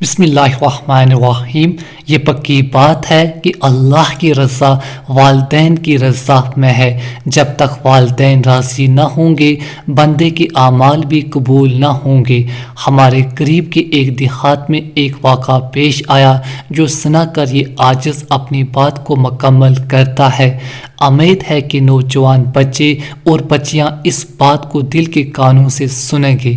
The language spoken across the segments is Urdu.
بسم اللہ الرحمن الرحیم۔ یہ پکی بات ہے کہ اللہ کی رضا والدین کی رضا میں ہے۔ جب تک والدین راضی نہ ہوں گے بندے کے اعمال بھی قبول نہ ہوں گے۔ ہمارے قریب کے ایک دیہات میں ایک واقعہ پیش آیا جو سنا کر یہ عاجز اپنی بات کو مکمل کرتا ہے۔ امید ہے کہ نوجوان بچے اور بچیاں اس بات کو دل کے کانوں سے سنیں گے۔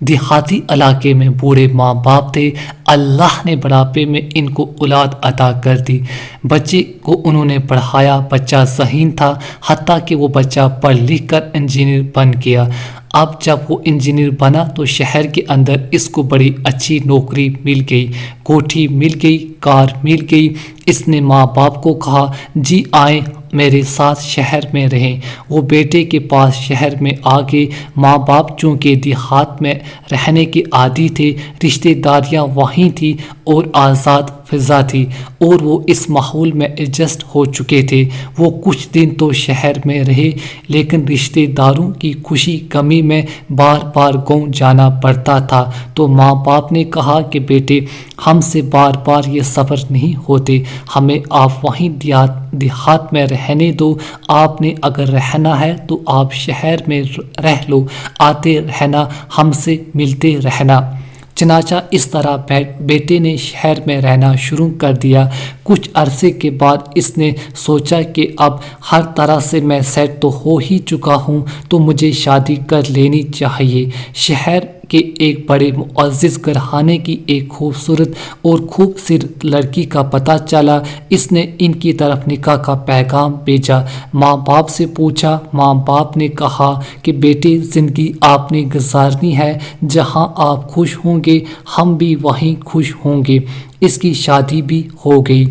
دیہاتی علاقے میں بوڑھے ماں باپ تھے۔ اللہ نے بڑھاپے میں ان کو اولاد عطا کر دی۔ بچے کو انہوں نے پڑھایا۔ بچہ ذہین تھا، حتیٰ کہ وہ بچہ پڑھ لکھ کر انجینئر بن گیا۔ اب جب وہ انجینئر بنا تو شہر کے اندر اس کو بڑی اچھی نوکری مل گئی، کوٹھی مل گئی، کار مل گئی۔ اس نے ماں باپ کو کہا، جی آئیں میرے ساتھ شہر میں رہیں۔ وہ بیٹے کے پاس شہر میں آ گئے۔ ماں باپ چونکہ دیہات میں رہنے کے عادی تھے، رشتہ داریاں وہیں تھیں اور آزاد فضا تھی، اور وہ اس ماحول میں ایڈجسٹ ہو چکے تھے۔ وہ کچھ دن تو شہر میں رہے، لیکن رشتہ داروں کی خوشی کمی میں بار بار گاؤں جانا پڑتا تھا۔ تو ماں باپ نے کہا کہ بیٹے، ہم سے بار بار یہ سفر نہیں ہوتے، ہمیں آپ وہیں دیہات میں رہنے دو۔ آپ نے اگر رہنا ہے تو آپ شہر میں رہ لو، آتے رہنا، ہم سے ملتے رہنا۔ چنانچہ اس طرح بیٹے نے شہر میں رہنا شروع کر دیا۔ کچھ عرصے کے بعد اس نے سوچا کہ اب ہر طرح سے میں سیٹ تو ہو ہی چکا ہوں، تو مجھے شادی کر لینی چاہیے۔ شہر کے ایک بڑے معزز گھرانے کی ایک خوبصورت اور خوبصورت لڑکی کا پتہ چلا۔ اس نے ان کی طرف نکاح کا پیغام بھیجا۔ ماں باپ سے پوچھا۔ ماں باپ نے کہا کہ بیٹے، زندگی آپ نے گزارنی ہے، جہاں آپ خوش ہوں گے ہم بھی وہیں خوش ہوں گے۔ اس کی شادی بھی ہو گئی۔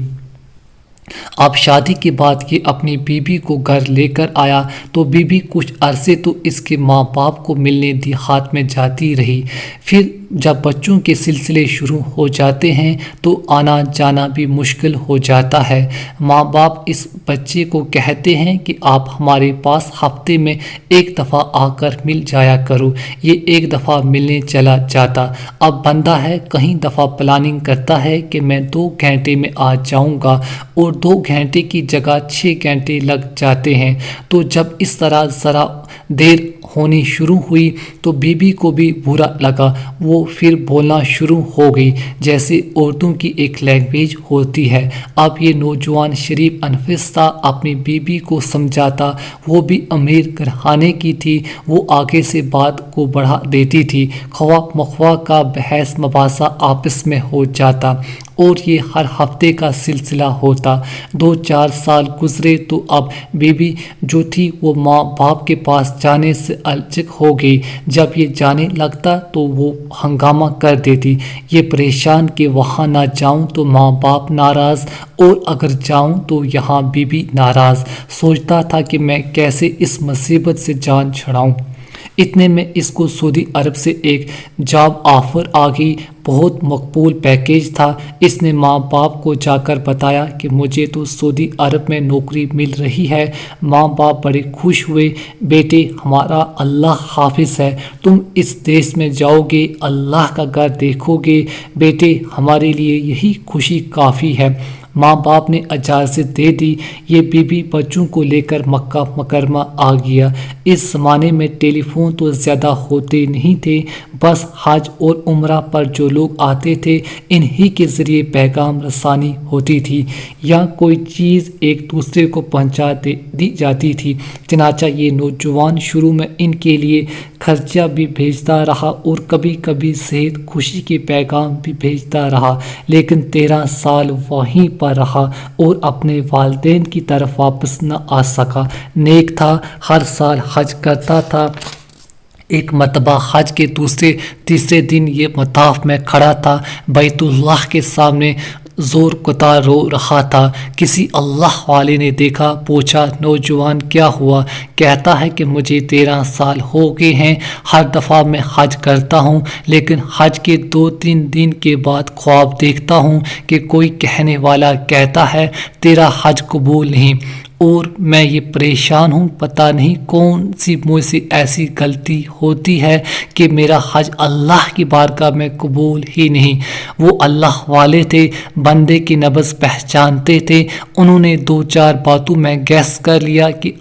اب شادی کے بعد یہ اپنی بیوی کو گھر لے کر آیا تو بیوی کچھ عرصے تو اس کے ماں باپ کو ملنے دیہات میں جاتی رہی۔ پھر جب بچوں کے سلسلے شروع ہو جاتے ہیں تو آنا جانا بھی مشکل ہو جاتا ہے۔ ماں باپ اس بچے کو کہتے ہیں کہ آپ ہمارے پاس ہفتے میں ایک دفعہ آ کر مل جایا کرو۔ یہ ایک دفعہ ملنے چلا جاتا۔ اب بندہ ہے، کہیں دفعہ پلاننگ کرتا ہے کہ میں 2 گھنٹے میں آ جاؤں گا، اور 2 گھنٹے کی جگہ 6 گھنٹے لگ جاتے ہیں۔ تو جب اس طرح ذرا دیر ہونی شروع ہوئی تو بیوی کو بھی برا لگا۔ وہ پھر بولنا شروع ہو گئی جیسے عورتوں کی ایک لینگویج ہوتی ہے۔ اب یہ نوجوان شریف انفس تھا، اپنی بیوی کو سمجھاتا۔ وہ بھی امیر گھرانے کی تھی، وہ آگے سے بات کو بڑھا دیتی تھی۔ خواہ مخواہ کا بحث مباحثہ آپس میں ہو جاتا، اور یہ ہر ہفتے کا سلسلہ ہوتا۔ 2-4 سال گزرے تو اب بیوی جو تھی وہ ماں باپ کے پاس جانے سے الجھن ہو گئی۔ جب یہ جانے لگتا تو وہ ہنگامہ کر دیتی۔ یہ پریشان کہ وہاں نہ جاؤں تو ماں باپ ناراض، اور اگر جاؤں تو یہاں بیوی ناراض۔ سوچتا تھا کہ میں کیسے اس مصیبت سے جان چھڑاؤں۔ اتنے میں اس کو سعودی عرب سے ایک جاب آفر آ گئی۔ بہت مقبول پیکیج تھا۔ اس نے ماں باپ کو جا کر بتایا کہ مجھے تو سعودی عرب میں نوکری مل رہی ہے۔ ماں باپ بڑے خوش ہوئے۔ بیٹے، ہمارا اللہ حافظ ہے، تم اس دیش میں جاؤ گے، اللہ کا گھر دیکھو گے۔ بیٹے، ہمارے لیے یہی خوشی کافی ہے۔ ماں باپ نے اجازت دے دی۔ یہ بیوی بچوں کو لے کر مکہ مکرمہ آ گیا۔ اس زمانے میں ٹیلی فون تو زیادہ ہوتے نہیں تھے، بس حج اور عمرہ پر جو لوگ آتے تھے انہی کے ذریعے پیغام رسانی ہوتی تھی، یا کوئی چیز ایک دوسرے کو پہنچا دی جاتی تھی۔ چنانچہ یہ نوجوان شروع میں ان کے لیے خرچہ بھی بھیجتا رہا اور کبھی کبھی صحت خوشی کے پیغام بھی بھیجتا رہا، لیکن 13 سال وہیں پر رہا اور اپنے والدین کی طرف واپس نہ آ سکا۔ نیک تھا، ہر سال حج کرتا تھا۔ ایک مرتبہ حج کے تیسرے دن یہ مطاف میں کھڑا تھا، بیت اللہ کے سامنے زور کتا رو رہا تھا۔ کسی اللہ والے نے دیکھا، پوچھا، نوجوان کیا ہوا؟ کہتا ہے کہ مجھے 13 سال ہو گئے ہیں، ہر دفعہ میں حج کرتا ہوں، لیکن حج کے 2-3 دن کے بعد خواب دیکھتا ہوں کہ کوئی کہنے والا کہتا ہے تیرا حج قبول نہیں، اور میں یہ پریشان ہوں، پتہ نہیں کون سی مجھ سے ایسی غلطی ہوتی ہے کہ میرا حج اللہ کی بارگاہ میں قبول ہی نہیں۔ وہ اللہ والے تھے، بندے کی نبض پہچانتے تھے، انہوں نے 2-4 باتوں میں گیس کر لیا کہ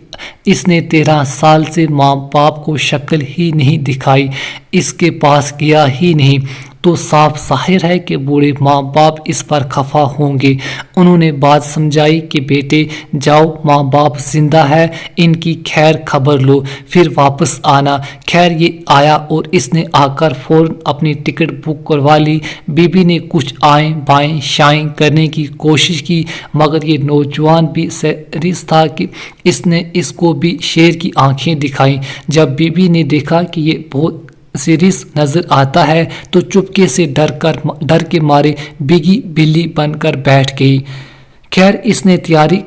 اس نے 13 سال سے ماں باپ کو شکل ہی نہیں دکھائی، اس کے پاس گیا ہی نہیں، تو صاف ظاہر ہے کہ بوڑھے ماں باپ اس پر خفا ہوں گے۔ انہوں نے بات سمجھائی کہ بیٹے جاؤ، ماں باپ زندہ ہے، ان کی خیر خبر لو، پھر واپس آنا۔ خیر یہ آیا اور اس نے آ کر فوراً اپنی ٹکٹ بک کروا لی۔ بی بی نے کچھ آئیں بائیں شائیں کرنے کی کوشش کی، مگر یہ نوجوان بھی سرس تھا کہ اس نے اس کو بھی شیر کی آنکھیں دکھائیں۔ جب بی بی نے دیکھا کہ یہ بہت سیریس نظر آتا ہے تو چپکے سے ڈر کے مارے بگی بلی بن کر بیٹھ گئی۔ خیر اس نے تیاری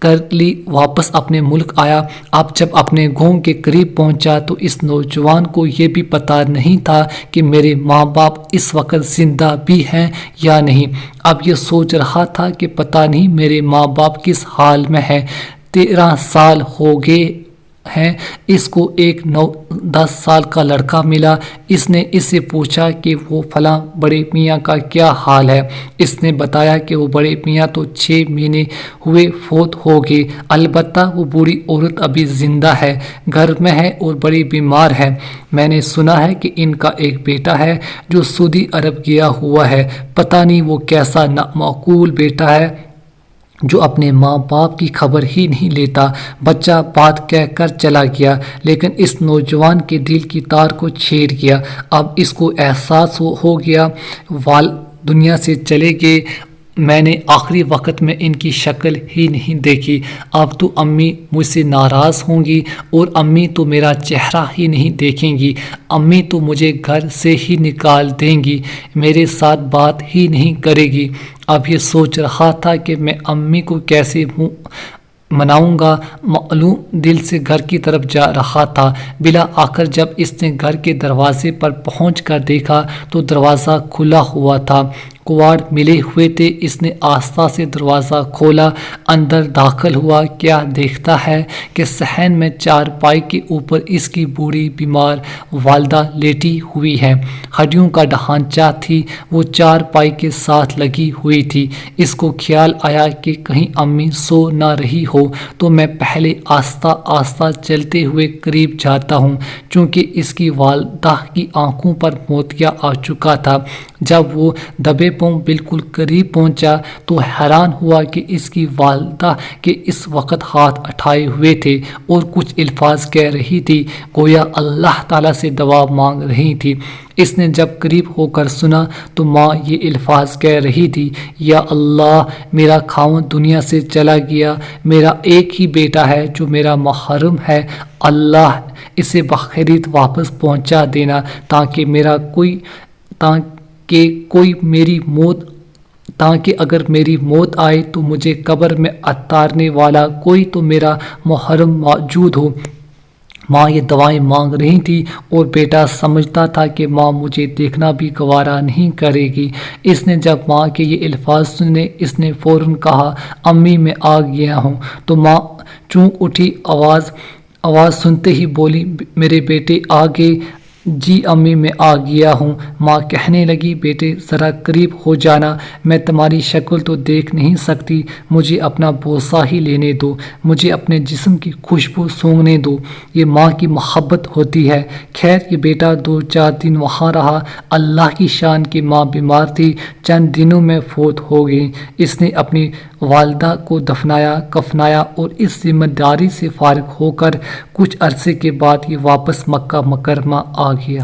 کر لی، واپس اپنے ملک آیا۔ اب جب اپنے گاؤں کے قریب پہنچا تو اس نوجوان کو یہ بھی پتہ نہیں تھا کہ میرے ماں باپ اس وقت زندہ بھی ہیں یا نہیں۔ اب یہ سوچ رہا تھا کہ پتہ نہیں میرے ماں باپ کس حال میں ہیں۔ 13 سال ہو گئے ہیں، اس کو ایک 9-10 سال کا لڑکا ملا۔ اس نے اس سے پوچھا کہ وہ فلاں بڑے میاں کا کیا حال ہے۔ اس نے بتایا کہ وہ بڑے میاں تو 6 مہینے ہوئے فوت ہو گئے، البتہ وہ بوڑھی عورت ابھی زندہ ہے، گھر میں ہے اور بڑی بیمار ہے۔ میں نے سنا ہے کہ ان کا ایک بیٹا ہے جو سعودی عرب گیا ہوا ہے، پتہ نہیں وہ کیسا نامعقول بیٹا ہے جو اپنے ماں باپ کی خبر ہی نہیں لیتا۔ بچہ بات کہہ کر چلا گیا، لیکن اس نوجوان کے دل کی تار کو چھیڑ گیا۔ اب اس کو احساس ہو گیا والد دنیا سے چلے گئے، میں نے آخری وقت میں ان کی شکل ہی نہیں دیکھی۔ اب تو امی مجھ سے ناراض ہوں گی اور امی تو میرا چہرہ ہی نہیں دیکھیں گی، امی تو مجھے گھر سے ہی نکال دیں گی، میرے ساتھ بات ہی نہیں کرے گی۔ اب یہ سوچ رہا تھا کہ میں امی کو کیسے مناؤں گا، معلوم دل سے گھر کی طرف جا رہا تھا۔ بلا آخر جب اس نے گھر کے دروازے پر پہنچ کر دیکھا تو دروازہ کھلا ہوا تھا، کواڑ ملے ہوئے تھے۔ اس نے آہستہ سے دروازہ کھولا، اندر داخل ہوا، کیا دیکھتا ہے کہ صحن میں چارپائی کے اوپر اس کی بوڑھی بیمار والدہ لیٹی ہوئی ہے، ہڈیوں کا ڈھانچہ تھی، وہ چارپائی کے ساتھ لگی ہوئی تھی۔ اس کو خیال آیا کہ کہیں امی سو نہ رہی ہو، تو میں پہلے آہستہ آہستہ چلتے ہوئے قریب جاتا ہوں، چونکہ اس کی والدہ کی آنکھوں پر موتیا آ چکا تھا۔ جب وہ دبے پاؤں بالکل قریب پہنچا تو حیران ہوا کہ اس کی والدہ کے اس وقت ہاتھ اٹھائے ہوئے تھے اور کچھ الفاظ کہہ رہی تھی، گویا اللہ تعالیٰ سے دعا مانگ رہی تھی۔ اس نے جب قریب ہو کر سنا تو ماں یہ الفاظ کہہ رہی تھی، یا اللہ میرا خاوند دنیا سے چلا گیا، میرا ایک ہی بیٹا ہے جو میرا محرم ہے، اللہ اسے بخیریت واپس پہنچا دینا تاکہ اگر میری موت آئے تو مجھے قبر میں اتارنے والا کوئی تو میرا محرم موجود ہو۔ ماں یہ دعائیں مانگ رہی تھی اور بیٹا سمجھتا تھا کہ ماں مجھے دیکھنا بھی گوارا نہیں کرے گی۔ اس نے جب ماں کے یہ الفاظ سنے، اس نے فوراً کہا، امی میں آ گیا ہوں۔ تو ماں چونک اٹھی، آواز سنتے ہی بولی، میرے بیٹے آ گئے؟ جی امی میں آ گیا ہوں۔ ماں کہنے لگی، بیٹے ذرا قریب ہو جانا، میں تمہاری شکل تو دیکھ نہیں سکتی، مجھے اپنا بوسہ ہی لینے دو، مجھے اپنے جسم کی خوشبو سونگھنے دو، یہ ماں کی محبت ہوتی ہے۔ خیر یہ بیٹا 2-4 دن وہاں رہا، اللہ کی شان کی ماں بیمار تھی، چند دنوں میں فوت ہو گئی۔ اس نے اپنی والدہ کو دفنایا کفنایا اور اس ذمہ داری سے فارغ ہو کر کچھ عرصے کے بعد یہ واپس مکہ مکرمہ آ گیا۔